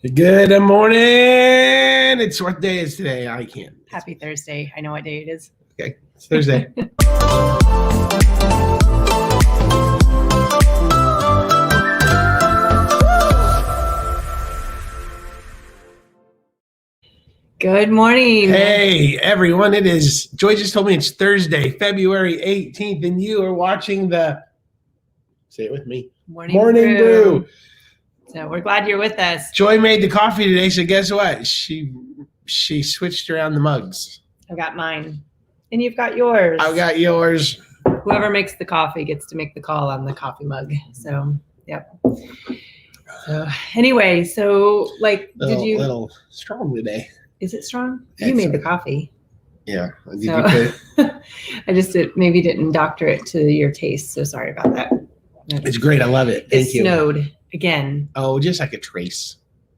Good morning. It's what day is today? I can't. Happy Thursday. I know what day it is. Okay, it's Thursday. Good morning. Hey, everyone. It is, Joy just told me it's Thursday, February 18th, and you are watching say it with me, Morning Brew. So we're glad you're with us. Joy made the coffee today, so guess what? She switched around the mugs. I've got mine. And you've got yours. I've got yours. Whoever makes the coffee gets to make the call on the coffee mug. So, yep. So, anyway, so, Little strong today. Is it strong? You made the coffee. Yeah. Did you put I just maybe didn't doctor it to your taste, so sorry about that. It's great. I love it. Thank you. It snowed again. Oh, just like a trace.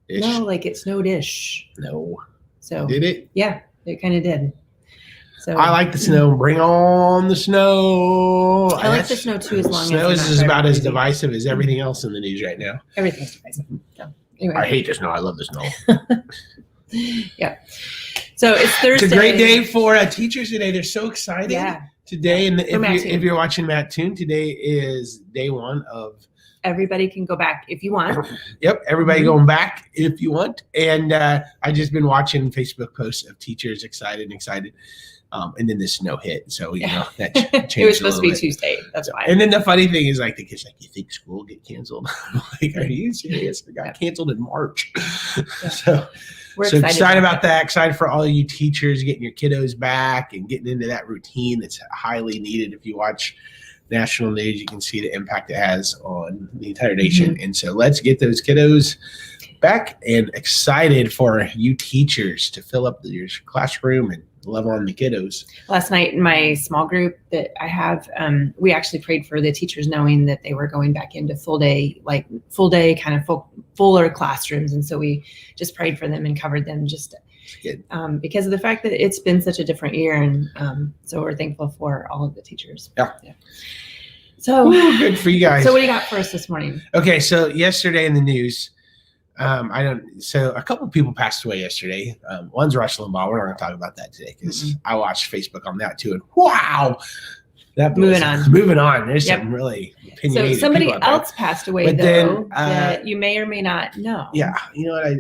No, like it snowed-ish. No. So did it? Yeah, it kind of did. So I like the snow. Bring on the snow. I like the snow too, as long as snow is about as divisive as everything else in the news right now. Everything's divisive. So, anyway. I hate the snow. I love the snow. Yeah. So it's Thursday. It's a great day for teachers today. They're so excited today. And if you're watching Matt Toon, today is day one of. Everybody can go back if you want. Yep. Everybody going back if you want. And I just been watching Facebook posts of teachers excited. And then the snow hit. So, that changed. It was supposed to be Tuesday. That's why. And then the funny thing is, the kids you think school will get canceled? Are you serious? It got canceled in March. Yeah. So we're excited about that. Excited for all you teachers getting your kiddos back and getting into that routine that's highly needed. If you watch national news, you can see the impact it has on the entire nation. Mm-hmm. And so let's get those kiddos back, and excited for you teachers to fill up your classroom and love on the kiddos. Last night in my small group that I have, we actually prayed for the teachers, knowing that they were going back into full day kind of fuller classrooms. And so we just prayed for them and covered them just because of the fact that it's been such a different year. And so we're thankful for all of the teachers. Yeah. So good for you guys. So what do you got for us this morning? Okay. So yesterday in the news, so a couple of people passed away yesterday. One's Rush Limbaugh. We're not going to talk about that today because I watched Facebook on that too. And wow, moving on. There's some really opinionated. So somebody else passed away that you may or may not know. Yeah. You know what?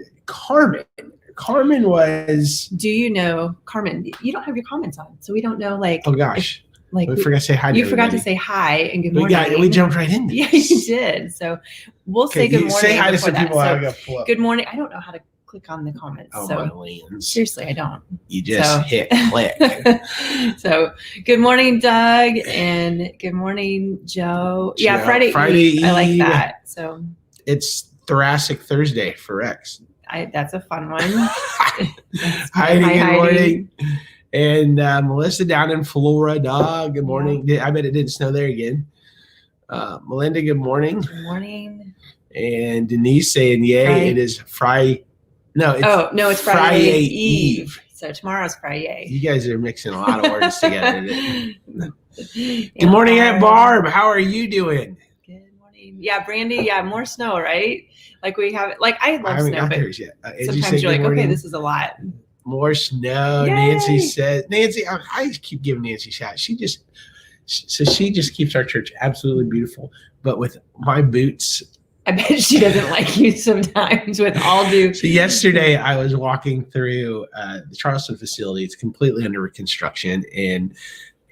Carmen was. Do you know Carmen? You don't have your comments on, so we don't know. Oh gosh. We forgot to say hi. You forgot to say hi and good morning. Yeah, we jumped right into this. Yeah, you did. So we'll say good morning. Say hi to some people. Good morning. I don't know how to click on the comments. Seriously, I don't. You just hit click. So good morning, Doug, and good morning, Joe. Yeah, Friday Eve. I like that. So it's Thoracic Thursday for Rex. That's a fun one. Heidi, good morning. And Melissa down in Florida, good morning. Yeah. I bet it didn't snow there again. Melinda, good morning. Good morning. And Denise saying, yay, it is Friday. It's Friday Eve. So tomorrow's Friday. You guys are mixing a lot of words together. Good morning, Aunt Barb. How are you doing? Good morning. Yeah, Brandy. Yeah, more snow, right? We have it. I love snow, but sometimes you're like, okay, this is a lot. More snow. Yay. Nancy says, I keep giving Nancy a shout. She just keeps our church absolutely beautiful. But with my boots, I bet she doesn't like you sometimes with all due. So yesterday I was walking through the Charleston facility. It's completely under construction, and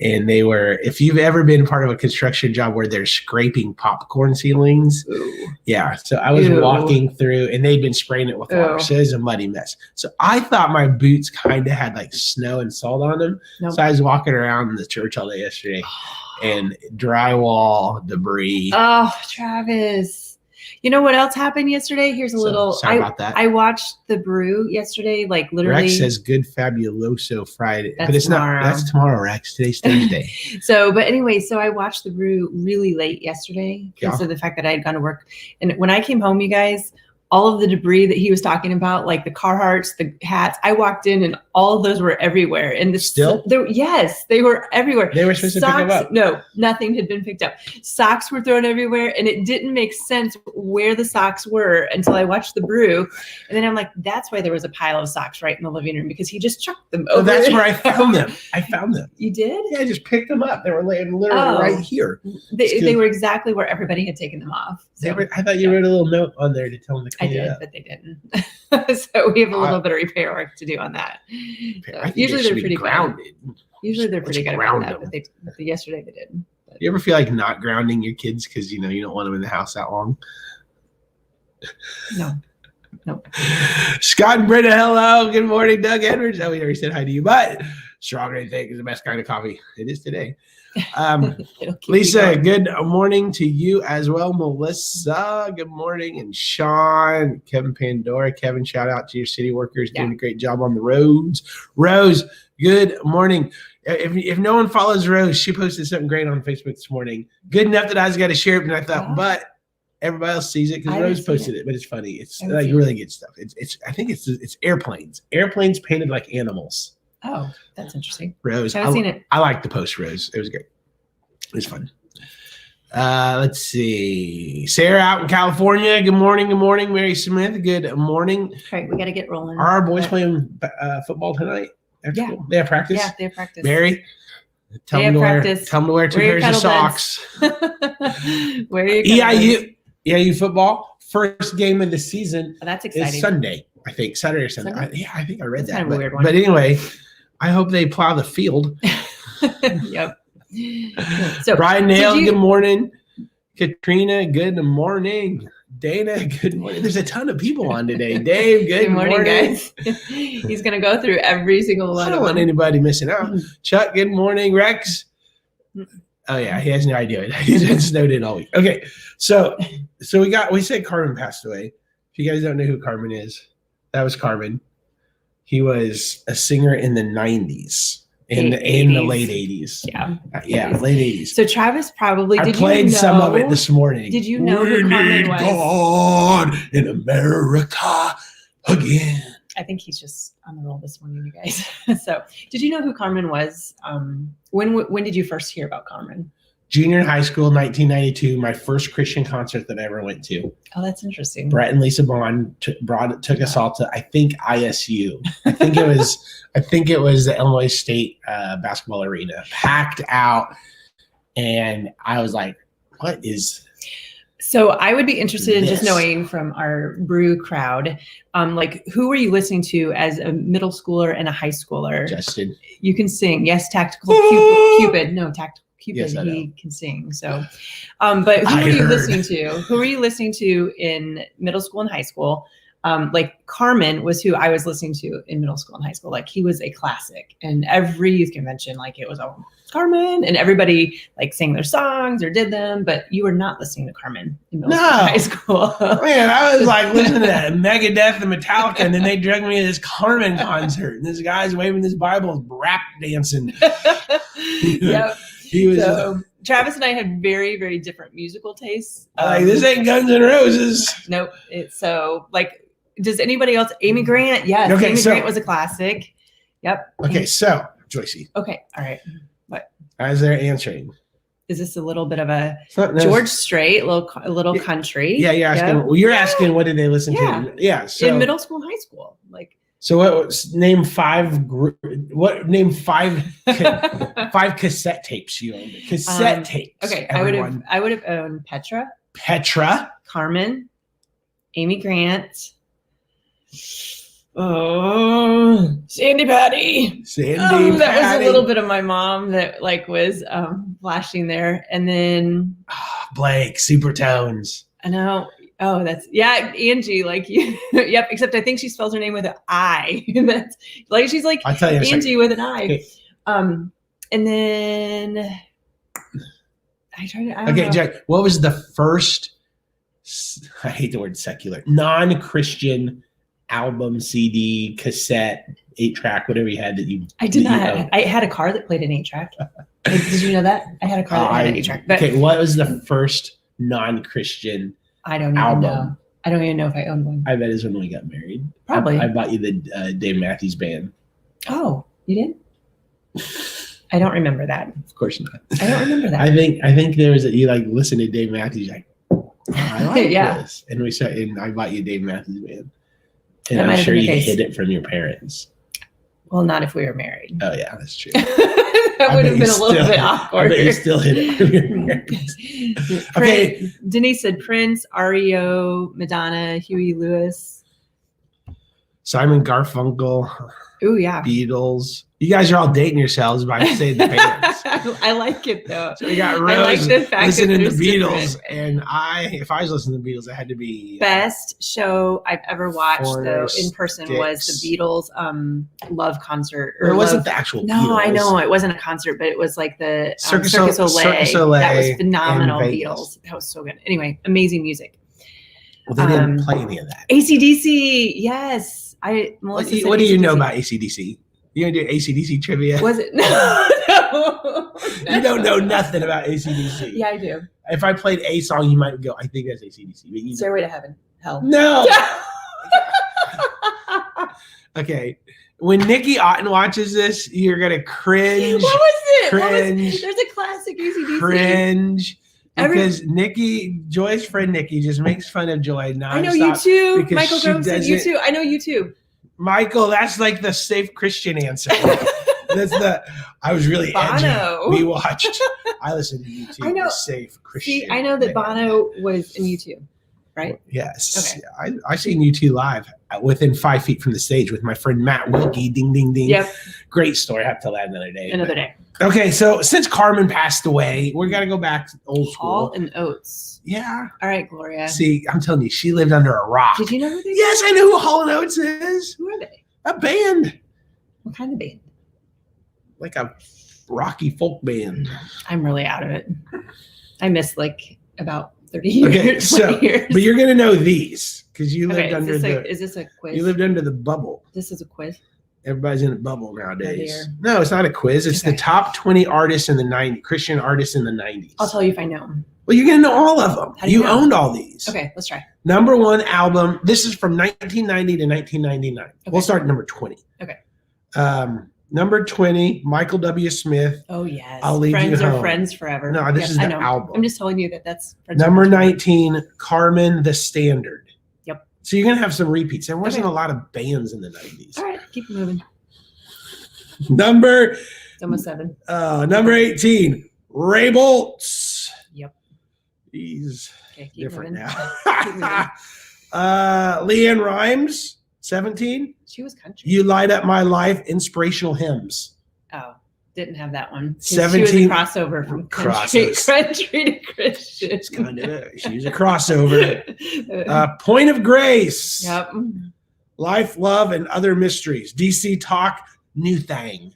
they were, if you've ever been part of a construction job where they're scraping popcorn ceilings. Ooh. Yeah. So I was walking through, and they'd been spraying it with water. So it was a muddy mess. So I thought my boots kind of had snow and salt on them. Nope. So I was walking around the church all day yesterday and drywall debris. Oh, Travis. You know what else happened yesterday? Here's a little. Sorry about that. I watched the brew yesterday, literally. Rex says good fabuloso Friday, but it's tomorrow. Not. That's tomorrow, Rex. Today's Thursday. But anyway, so I watched the brew really late yesterday because of the fact that I had gone to work, and when I came home, you guys, all of the debris that he was talking about, like the Carhartts, the hats. I walked in and all of those were everywhere. And yes, they were everywhere. They were supposed to pick them up. No, nothing had been picked up. Socks were thrown everywhere, and it didn't make sense where the socks were until I watched the brew. And then I'm like, that's why there was a pile of socks right in the living room, because he just chucked them over. That's where I found them. I found them. You did? Yeah, I just picked them up. They were laying literally right here. They were exactly where everybody had taken them off. So, I thought you wrote a little note on there to tell them to clean it up. But they didn't. So we have a little bit of repair work to do on that. So usually they're pretty grounded. Usually they're pretty good about that, but yesterday they didn't. But. You ever feel like not grounding your kids because you don't want them in the house that long? No. Scott and Britta, hello. Good morning, Doug Edwards. Oh, we already said hi to you, but strong and thick is the best kind of coffee. It is today. Lisa, good morning to you as well. Melissa, good morning. And Sean, Kevin Pandora, Kevin, shout out to your city workers doing a great job on the roads. Rose, good morning. If no one follows Rose, she posted something great on Facebook this morning. Good enough that I just got to share it, and I thought, but everybody else sees it because Rose posted it. But it's funny. It's like really good stuff. I think it's airplanes. Airplanes painted like animals. Oh, that's interesting. Rose, I haven't seen it. I like the post, Rose. It was good. It was fun. Let's see. Sarah out in California. Good morning. Good morning. Mary Smith. Good morning. All right, we got to get rolling. Are our boys playing football tonight? Yeah. School? They have practice? Yeah, they have practice. Mary, tell them to wear 2 pairs of socks. Where are you? EIU football, first game of the season. Oh, that's exciting. Is Sunday, I think. Saturday or Sunday. I think I read that. Kind of a weird one. But anyway, I hope they plow the field. Yep. So Brian Nail, good morning. Katrina, good morning. Dana, good morning. There's a ton of people on today. Dave, good morning, guys. He's going to go through every single one. I don't want anybody missing out. Chuck, good morning. Rex. Oh yeah, he has no idea. He's been snowed in all week. Okay, so we said Carmen passed away. If you guys don't know who Carmen is, that was Carmen. He was a singer in the 90s. In the late 80s. Yeah, late 80s. So Travis probably I played some of it this morning. Did you know who Carmen was? God in America again. I think he's just on the roll this morning, you guys. So did you know who Carmen was? When did you first hear about Carmen? Junior in high school, 1992, my first Christian concert that I ever went to. Oh, that's interesting. Brett and Lisa Bond took us all to, I think, ISU. I think it was the Illinois State basketball arena, packed out. And I was like, what is... So I would be interested in just knowing from our brew crowd, who were you listening to as a middle schooler and a high schooler? Justin. You can sing. Yes, Tactical Cupid. No, Tactical Cupid. Yes, he can sing. So, but who were you listening to? Who were you listening to in middle school and high school? Carmen was who I was listening to in middle school and high school. Like he was a classic, and every youth convention, like it was Carmen, and everybody like sang their songs or did them. But you were not listening to Carmen in middle school and high school. Man, I was like listening to Megadeth and Metallica, and then they dragged me to this Carmen concert, and this guy's waving his Bible, rap dancing. Yep. He was. Travis and I had very, very different musical tastes. This ain't Guns N' Roses. Nope. It's does anybody else? Amy Grant. Yes. Okay, Amy Grant was a classic. Yep. Okay. So Joycey. Okay. All right. What? As they're answering. Is this a little bit of a George Strait, a little country? Yeah. You're asking. Yep. Well, you're asking what did they listen to? Yeah. So in middle school and high school, So name five cassette tapes you owned? Cassette tapes. Okay, everyone. I would have owned Petra, Carmen, Amy Grant, Sandy Patty. That was a little bit of my mom that was flashing there, and then Blake, Supertones. I know. Oh, Angie, yep, except I think she spells her name with an I. That's she's like I'll tell you Angie with an I. Okay. And then I don't know. Jack, what was the first, I hate the word secular, non-Christian album, CD, cassette, 8-track, whatever you had that you... I did not have. I had a car that played an 8-track. Did you know that? I had a car that had an 8-track. Okay, what was the first non-Christian I don't even album? know. I don't even know if I owned one. I bet it's when we got married. Probably. I bought you the Dave Matthews Band. Oh, you did? I don't remember that. Of course not. I don't remember that. I think there was you like listen to Dave Matthews like, oh, I like Yeah. this, and I bought you Dave Matthews Band, That and might I'm have sure been the you case. hid it from your parents. Well, not if we were married. Oh yeah, that's true. That would have been a little bit awkward. I bet you still hid it from your parents. Okay. Denise said Prince, REO, Madonna, Huey Lewis. Simon Garfunkel, Oh yeah. Beatles. You guys are all dating yourselves by saying the bands. I like it though. So we got I like Rose the fact listening to that there's Beatles, different. and if I was listening to Beatles, it had to be Best show I've ever watched though in person was Sticks. the Beatles Love concert. Or it wasn't Love- the actual No, Beatles. I know it wasn't a concert, but it was like the Circus Circus Olay. Circus Olay That was phenomenal. in Vegas. Beatles. That was so good. Anyway, amazing music. Well, they didn't play any of that. AC/DC, yes. Melissa said What do you know AC/DC. about AC/DC? You gonna do AC/DC trivia? Was it? No. You don't know nothing about AC/DC. Yeah, I do. If I played a song, you might go, I think that's AC/DC. But you Stairway to Heaven. Hell. no. Okay. When Nikki Otten watches this, you're gonna cringe. What was it? Cringe. There's a classic AC/DC. Cringe. Because Joy's friend Nikki just makes fun of Joy nonstop. I know you too. because Michael she Grove said you doesn't- too. I know you too. Michael, that's like the safe Christian answer. I was really Bono. edgy. We watched. I listened to YouTube. I know. The safe Christian. See, I know that band. Bono was in U2, right? Yes. Okay. I seen U2 live within 5 feet from the stage with my friend Matt Wilkie. Ding, ding, ding. Yep. Great story. I have to tell that another day. Another day. Okay, so since Carmen passed away, we're gonna go back to old Hall school. and Oates. Yeah. All right, Gloria. See, I'm telling you, she lived under a rock. Did you know who they Yes, I know who Hall and Oates is. Who are they? A band, What kind of band? like a rocky folk band. I'm really out of it. I missed like about 30 years. Okay, so 20 years. but you're gonna know these because you lived Okay, under is this a quiz? you lived under the bubble. This is a quiz. Everybody's in a bubble nowadays. dear. No, it's not a quiz. It's the Okay. top 20 artists in the 90s, Christian artists in the 90s. I'll tell you if I know them. Well, you're gonna know all of them. How do you You know? owned all these. Okay, let's try. Number one album. This is from 1990 to 1999. Okay. We'll start at number 20. Okay. Number 20, Michael W. Smith. Oh yes. I'll Lead Friends You are Home. friends forever. No, this Yes, is I the know. album. I'm just telling you that's Friends Number Forever. 19, Carmen the Standard. Yep. So you're gonna have some repeats. There wasn't Okay. a lot of bands in the 90s. All right, keep moving. Number It's almost 7. number 18, Ray Boltz. Yep. He's Okay, keep different moving. Keep now. moving. Leanne Rhymes, 17. She was country. You Light Up My Life, Inspirational Hymns. Oh, didn't have that one. 17 She was a crossover from country, crosses. country to Christian. It's kind of she's a crossover. Point of Grace. Yep. Life, Love, and Other Mysteries. DC Talk, New Thing.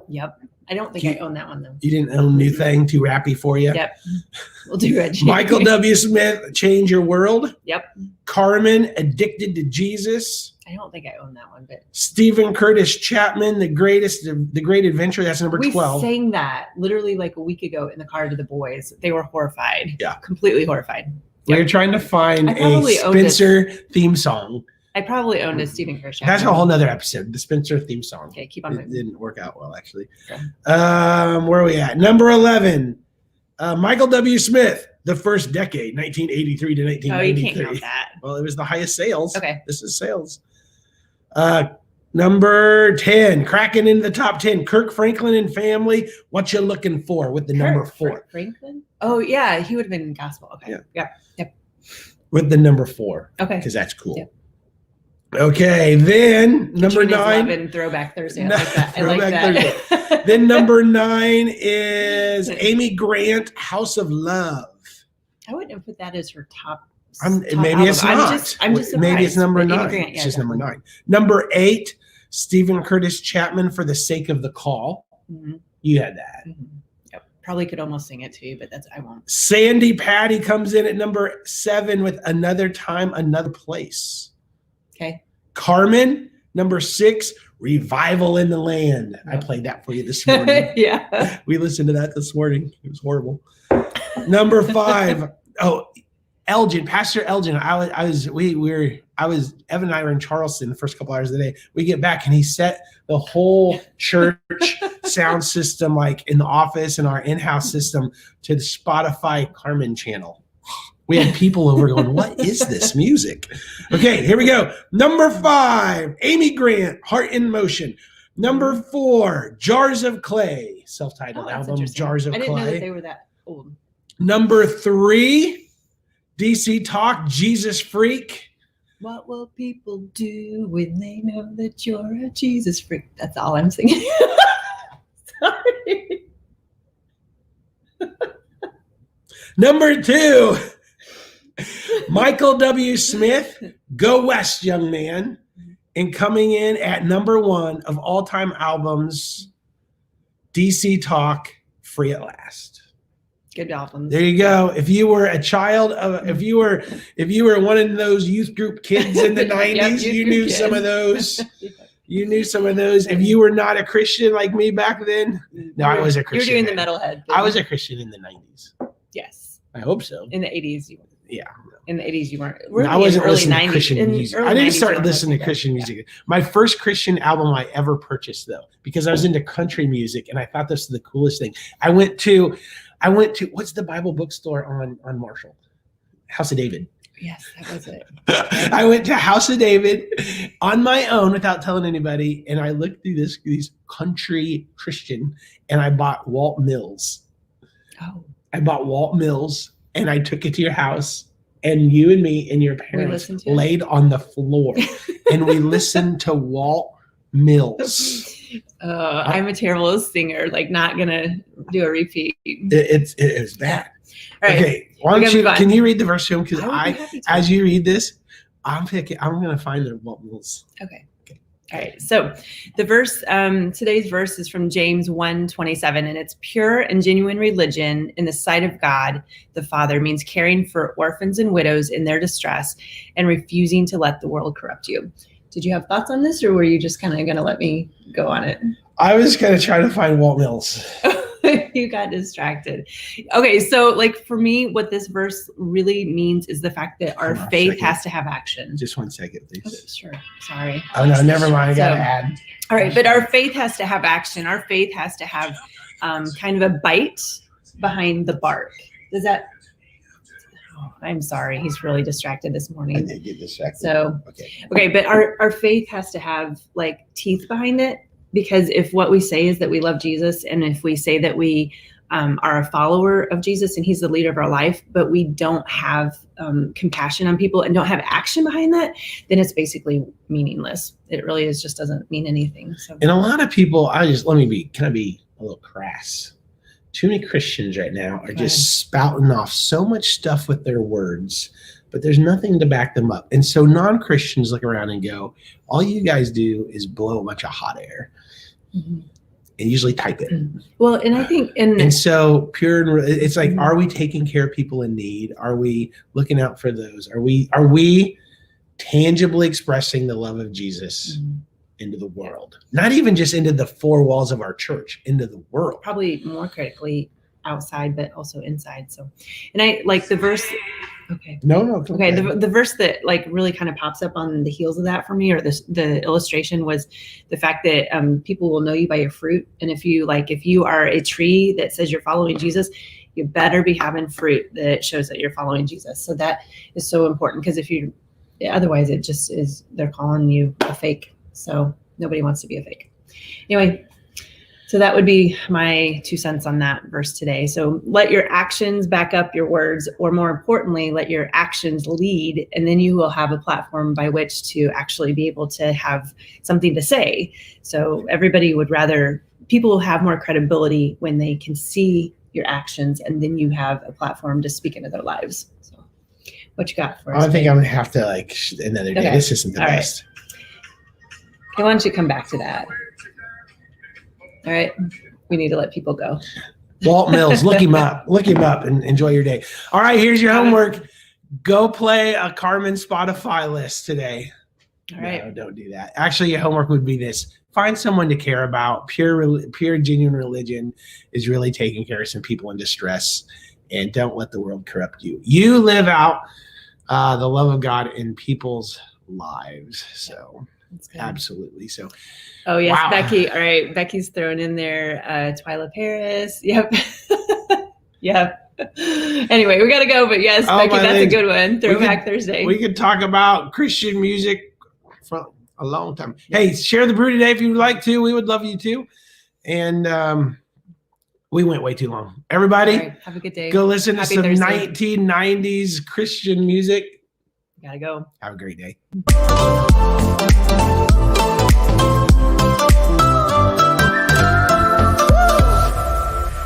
Yep. I don't think I own that one though. You didn't own New Thing, too rappy for you. Yep. We'll do it. Michael W. Smith, Change Your World. Yep. Carmen, Addicted to Jesus. I don't think I own that one, but Stephen Curtis Chapman, The Great Adventure. That's number we 12. sang that literally like a week ago in the car to the boys. They were horrified. Yeah. Completely horrified. We were trying to find I a probably owned it. Spencer theme song. I probably owned a Stephen Kersh. That's a whole nother episode, the Spencer theme song. Okay, keep on It moving. didn't work out well, actually. Okay. Where are we at? Number 11, Michael W. Smith, The First Decade, 1983 to Oh, you 1993. can't count that. Well, it was the highest sales. Okay. This is sales. Number 10, cracking into the top 10, Kirk Franklin and Family, What You Looking For, with the number Kirk 4. Franklin? Oh, yeah. He would have been gospel. Okay. Yeah. Yep. With the number 4, Okay. because that's cool. Yep. Okay, then number June is 9. Lovin', Throwback Thursday. I like that. I Throwback like that. Then number 9 is Amy Grant, House of Love. I wouldn't have put that as her top. Maybe album. it's not. I'm just Maybe it's surprised, number but Amy 9. Grant, It's yeah, just number definitely. 9. Number 8, Stephen Curtis Chapman, For the Sake of the Call. Mhm. You had that. Mhm. Yep. Probably could almost sing it to you, but I won't. Sandy Patty comes in at number 7 with Another Time, Another Place. Okay. Carmen, number 6, Revival in the Land. I played that for you this morning. Yeah. We listened to that this morning. It was horrible. Number 5. Oh, Elgin, Pastor Elgin. Evan and I were in Charleston the first couple hours of the day. We get back and he set the whole church sound system, like in the office and our in-house system, to the Spotify Carmen channel. We had people over going, what is this music? Okay, here we go. Number 5, Amy Grant, Heart in Motion. Number 4, Jars of Clay, self-titled album, Jars of Clay. I didn't know that they were that old. Number 3, DC Talk, Jesus Freak. What will people do when they know that you're a Jesus freak? That's all I'm singing. Sorry. Number 2, Michael W. Smith, Go West, Young Man. And coming in at number 1 of all-time albums, DC Talk, Free at Last. Good albums. There you go. If you were a child of, if you were one of those youth group kids in the 90s, you knew some of those. You knew some of those. If you were not a Christian like me back then, no, I was a Christian. You're doing the metalhead thing. I was a Christian in the 90s. Yes. I hope so. In the 80s, you were. Yeah. In the 80s, you weren't. No, I wasn't listening 90s, to Christian music. I didn't start listening to Christian music. My first Christian album I ever purchased, though, because I was into country music and I thought this was the coolest thing. I went to what's the Bible bookstore on Marshall? House of David. Yes, that was it. I went to House of David on my own without telling anybody, and I looked through these country Christian, and I bought Walt Mills. Oh. I bought Walt Mills, and I took it to your house, and you and me and your parents laid on the floor, and we listened to Walt Mills. I'm a terrible singer, like not gonna do a repeat. It is bad. All right. Okay, can you read the verse to him? Because as you read this, I'm gonna find the Walt Mills. Okay. All right. So the verse, today's verse is from James 1:27, and it's pure and genuine religion in the sight of God the Father means caring for orphans and widows in their distress and refusing to let the world corrupt you. Did you have thoughts on this, or were you just kind of going to let me go on it? I was going to try to find Walt Mills. You got distracted. Okay, so like for me, what this verse really means is the fact that our faith has to have action. Just 1 second, please. Okay, sure. Sorry. Oh no, never mind. I got to add. All right, but our faith has to have action. Our faith has to have kind of a bite behind the bark. Does that? Oh, I'm sorry. He's really distracted this morning. I did get distracted. So okay, but our faith has to have like teeth behind it. Because if what we say is that we love Jesus, and if we say that we are a follower of Jesus and he's the leader of our life, but we don't have compassion on people and don't have action behind that, then it's basically meaningless. It really is, just doesn't mean anything. So. And a lot of people, can I be a little crass? Too many Christians right now are just spouting off so much stuff with their words, but there's nothing to back them up. And so non-Christians look around and go, all you guys do is blow a bunch of hot air. Mm-hmm. And usually type it. Well, and I think, and so it's like, are we taking care of people in need? Are we looking out for those? Are we tangibly expressing the love of Jesus into the world? Not even just into the four walls of our church, into the world. Probably more critically outside, but also inside. So, and I like the verse. Okay. No. Okay. The verse that like really kind of pops up on the heels of that for me, or the illustration, was the fact that people will know you by your fruit. And if you are a tree that says you're following Jesus, you better be having fruit that shows that you're following Jesus. So that is so important, because otherwise it just is, they're calling you a fake. So nobody wants to be a fake. Anyway. So that would be my 2 cents on that verse today. So let your actions back up your words, or more importantly, let your actions lead, and then you will have a platform by which to actually be able to have something to say. So people will have more credibility when they can see your actions, and then you have a platform to speak into their lives. So what you got for us? I think I'm going to have to another day. Okay. This isn't the best. Right. Okay, why don't you come back to that? All right. We need to let people go. Walt Mills, look him up and enjoy your day. All right, here's your homework. Go play a Carmen Spotify list today. All right. No, don't do that. Actually, your homework would be this. Find someone to care about. Pure, genuine religion is really taking care of some people in distress. and don't let the world corrupt you. You live out the love of God in people's lives. So absolutely. So, oh yes, wow. Becky. All right, Becky's thrown in there. Twyla Paris. Yep. Yep. Anyway, we gotta go, but yes, Becky, that's a good one. Throwback Thursday. We could talk about Christian music for a long time. Hey, share the brew today if you would like to. We would love you to. And we went way too long. Everybody, have a good day. Go listen to some Thursday. 1990s Christian music. Gotta go. Have a great day.